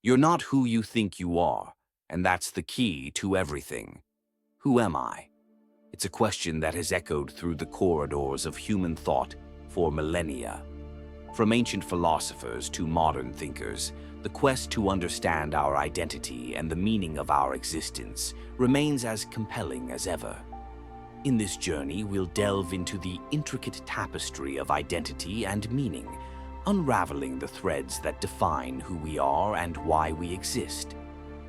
You're not who you think you are, and that's the key to everything. Who am I? It's a question that has echoed through the corridors of human thought for millennia. From ancient philosophers to modern thinkers, the quest to understand our identity and the meaning of our existence remains as compelling as ever. In this journey, we'll delve into the intricate tapestry of identity and meaning, unraveling the threads that define who we are and why we exist.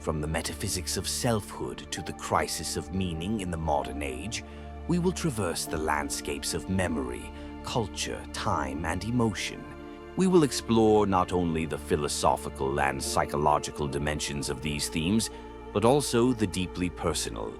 From the metaphysics of selfhood to the crisis of meaning in the modern age, we will traverse the landscapes of memory, culture, time, and emotion. We will explore not only the philosophical and psychological dimensions of these themes, but also the deeply personal.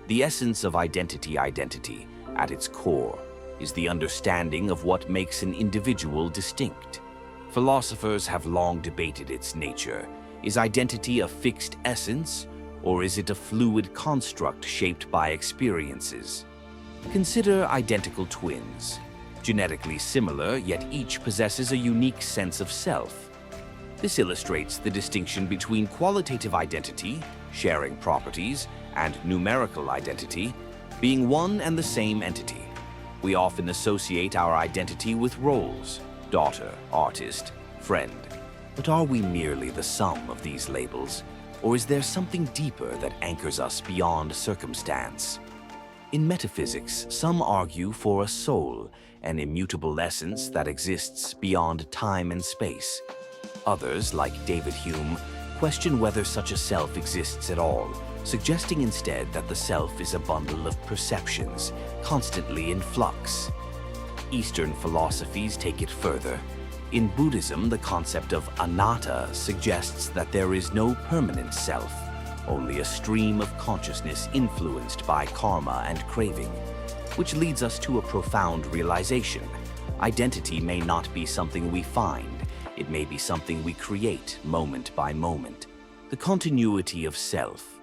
The essence of identity, at its core, is the understanding of what makes an individual distinct. Philosophers have long debated its nature. Is identity a fixed essence, or is it a fluid construct shaped by experiences? Consider identical twins. Genetically similar, yet each possesses a unique sense of self. This illustrates the distinction between qualitative identity, sharing properties, and numerical identity, being one and the same entity. We often associate our identity with roles: daughter, artist, friend. But are we merely the sum of these labels, or is there something deeper that anchors us beyond circumstance? In metaphysics, some argue for a soul, an immutable essence that exists beyond time and space. Others, like David Hume, question whether such a self exists at all, suggesting instead that the self is a bundle of perceptions, constantly in flux. Eastern philosophies take it further. In Buddhism, the concept of anatta suggests that there is no permanent self, only a stream of consciousness influenced by karma and craving, which leads us to a profound realization. Identity may not be something we find, it may be something we create moment by moment. The continuity of self.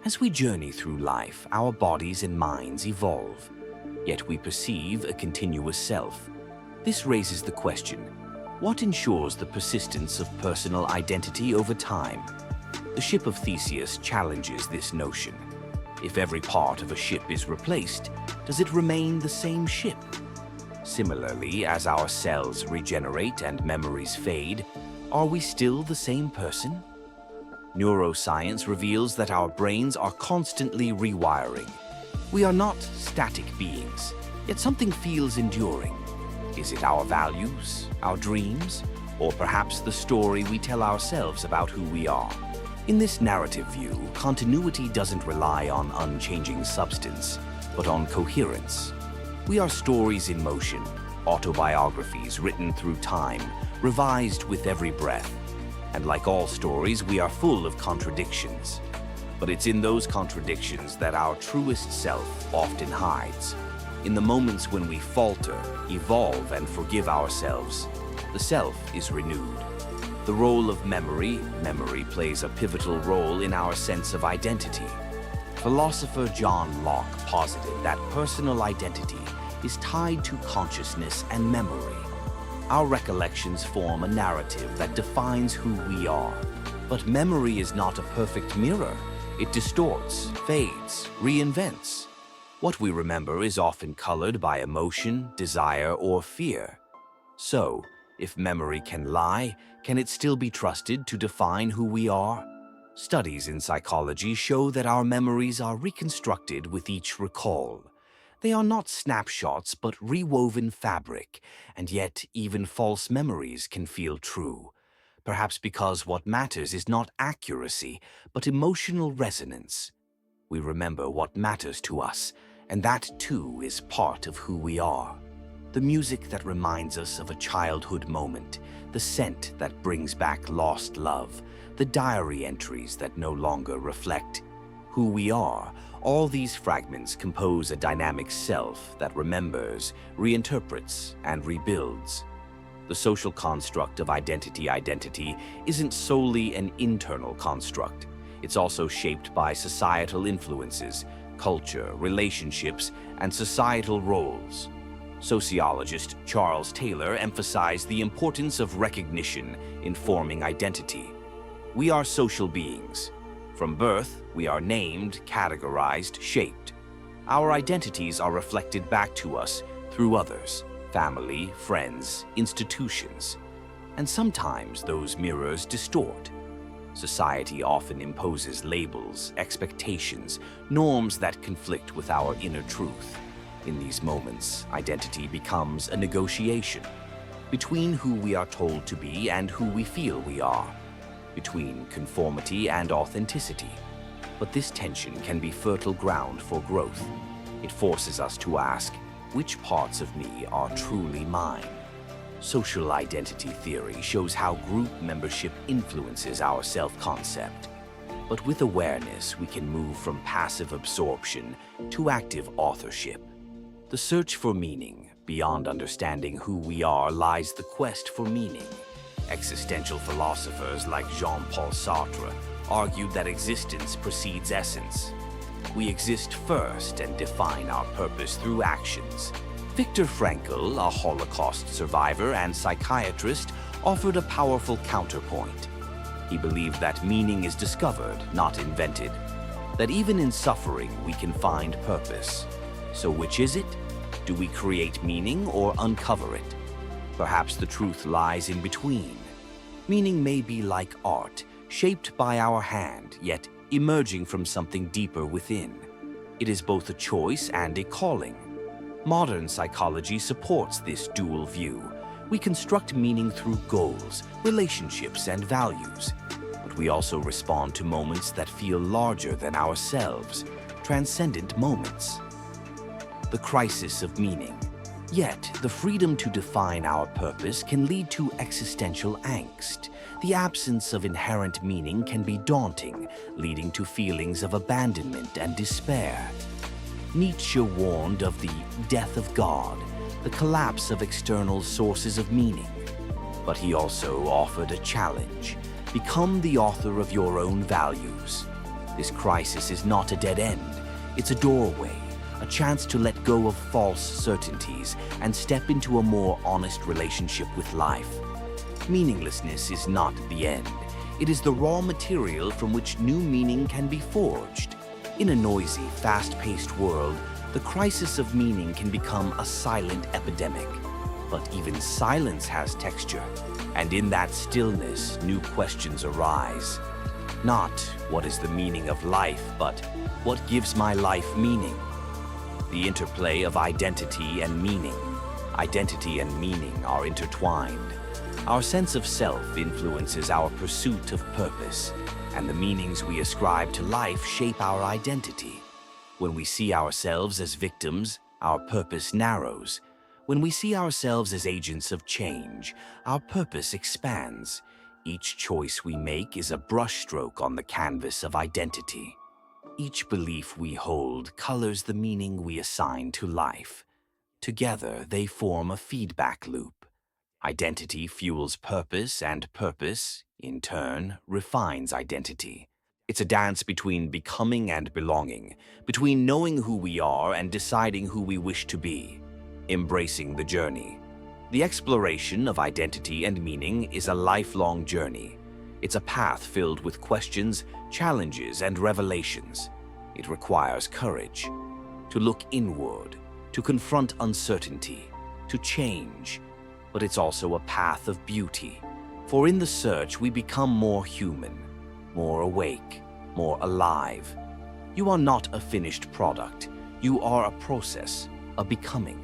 As we journey through life, our bodies and minds evolve, yet we perceive a continuous self. This raises the question, what ensures the persistence of personal identity over time? The ship of Theseus challenges this notion. If every part of a ship is replaced, does it remain the same ship? Similarly, as our cells regenerate and memories fade, are we still the same person? Neuroscience reveals that our brains are constantly rewiring. We are not static beings, yet something feels enduring. Is it our values, our dreams, or perhaps the story we tell ourselves about who we are? In this narrative view, continuity doesn't rely on unchanging substance, but on coherence. We are stories in motion, autobiographies written through time, revised with every breath. And like all stories, we are full of contradictions. But it's in those contradictions that our truest self often hides. In the moments when we falter, evolve, and forgive ourselves, the self is renewed. The role of memory plays a pivotal role in our sense of identity. Philosopher John Locke posited that personal identity is tied to consciousness and memory. Our recollections form a narrative that defines who we are. But memory is not a perfect mirror. It distorts, fades, reinvents. What we remember is often colored by emotion, desire, or fear. So, if memory can lie, can it still be trusted to define who we are? Studies in psychology show that our memories are reconstructed with each recall. They are not snapshots but rewoven fabric, and yet even false memories can feel true. Perhaps because what matters is not accuracy, but emotional resonance. We remember what matters to us, and that too is part of who we are. The music that reminds us of a childhood moment, the scent that brings back lost love, the diary entries that no longer reflect who we are, all these fragments compose a dynamic self that remembers, reinterprets, and rebuilds. The social construct of identity isn't solely an internal construct. It's also shaped by societal influences, culture, relationships, and societal roles. Sociologist Charles Taylor emphasized the importance of recognition in forming identity. We are social beings. From birth, we are named, categorized, shaped. Our identities are reflected back to us through others, family, friends, institutions. And sometimes those mirrors distort. Society often imposes labels, expectations, norms that conflict with our inner truth. In these moments, identity becomes a negotiation between who we are told to be and who we feel we are, between conformity and authenticity. But this tension can be fertile ground for growth. It forces us to ask, which parts of me are truly mine? Social identity theory shows how group membership influences our self-concept. But with awareness, we can move from passive absorption to active authorship. The search for meaning, beyond understanding who we are, lies the quest for meaning. Existential philosophers like Jean-Paul Sartre argued that existence precedes essence. We exist first and define our purpose through actions. Viktor Frankl, a Holocaust survivor and psychiatrist, offered a powerful counterpoint. He believed that meaning is discovered, not invented. That even in suffering, we can find purpose. So which is it? Do we create meaning or uncover it? Perhaps the truth lies in between. Meaning may be like art, shaped by our hand, yet emerging from something deeper within. It is both a choice and a calling. Modern psychology supports this dual view. We construct meaning through goals, relationships, and values. But we also respond to moments that feel larger than ourselves, transcendent moments. The crisis of meaning. Yet, the freedom to define our purpose can lead to existential angst. The absence of inherent meaning can be daunting, leading to feelings of abandonment and despair. Nietzsche warned of the death of God, the collapse of external sources of meaning. But he also offered a challenge. Become the author of your own values. This crisis is not a dead end. It's a doorway, a chance to let go of false certainties and step into a more honest relationship with life. Meaninglessness is not the end. It is the raw material from which new meaning can be forged. In a noisy, fast-paced world, the crisis of meaning can become a silent epidemic. But even silence has texture, and in that stillness, new questions arise. Not, what is the meaning of life, but what gives my life meaning? The interplay of identity and meaning. Identity and meaning are intertwined. Our sense of self influences our pursuit of purpose, and the meanings we ascribe to life shape our identity. When we see ourselves as victims, our purpose narrows. When we see ourselves as agents of change, our purpose expands. Each choice we make is a brushstroke on the canvas of identity. Each belief we hold colors the meaning we assign to life. Together, they form a feedback loop. Identity fuels purpose, and purpose, in turn, refines identity. It's a dance between becoming and belonging, between knowing who we are and deciding who we wish to be. Embracing the journey. The exploration of identity and meaning is a lifelong journey. It's a path filled with questions, challenges, and revelations. It requires courage to look inward, to confront uncertainty, to change. But it's also a path of beauty. For in the search, we become more human, more awake, more alive. You are not a finished product. You are a process, a becoming.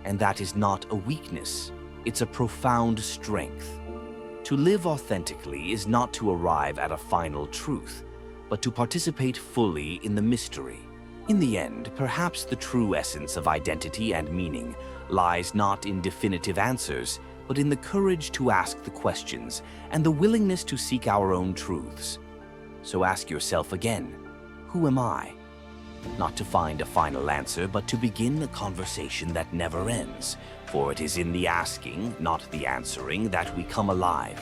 And that is not a weakness. It's a profound strength. To live authentically is not to arrive at a final truth, but to participate fully in the mystery. In the end, perhaps the true essence of identity and meaning lies not in definitive answers, but in the courage to ask the questions and the willingness to seek our own truths. So ask yourself again, who am I? Not to find a final answer, but to begin a conversation that never ends. For it is in the asking, not the answering, that we come alive.